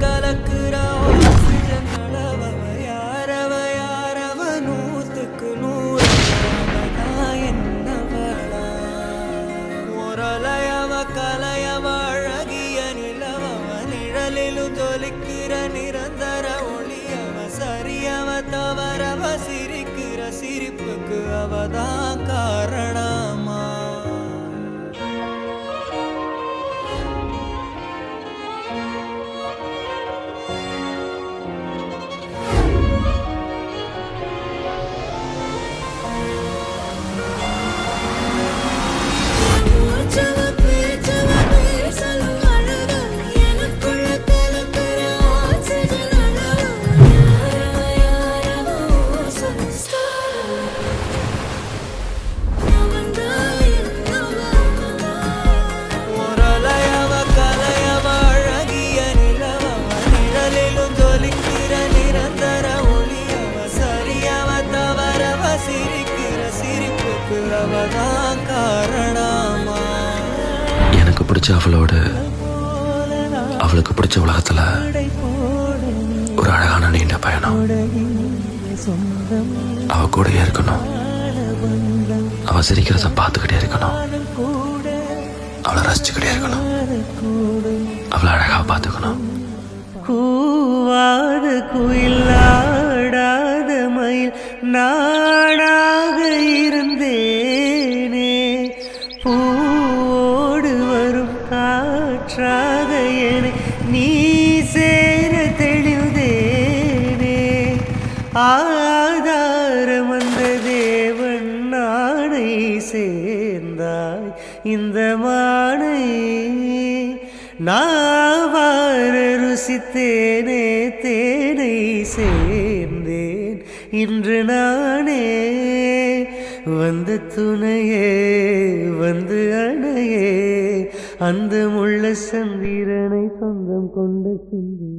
கலக்குற oxygen அளவவ யாரவ நூத்துக்கு நூறு என்னவளா ஒரலையவ கலையவ அழகிய நிலவவ நிழலிலும் தொலிக்கிற நிரந்தர ஒளியவ சரியவ தவறவ சிரிக்கிற சிரிப்புக்கு அவதான் காரணமா எனக்கு பிடிச்ச அவளோட அவளுக்கு பிடிச்ச உலகத்துல ஒரு அழகான நீண்ட பயணம் அவ கூடயே இருக்கணும் அவ சிரிக்கிறத பார்த்துக்கிட்டே இருக்கணும் அவளை ரசிச்சுக்கிட்டே இருக்கணும் அவளை அழகா பார்த்துக்கணும் கூவாத குயிலாடாத மயில் நாடாக இருந்தேனே பூவோடு வரும் காற்றாக என நீ சேர தெளிந்தேனே ஆதாரம் அந்த தேவன் நாடை சேர்ந்தாய் இந்த மானை நாவார ருசித்தேனே தேனை சேர்ந்தேன் இன்று நானே வந்து துணையே வந்து அணையே அந்த முள்ள சந்திரனை சொந்தம் கொண்ட சுந்தரி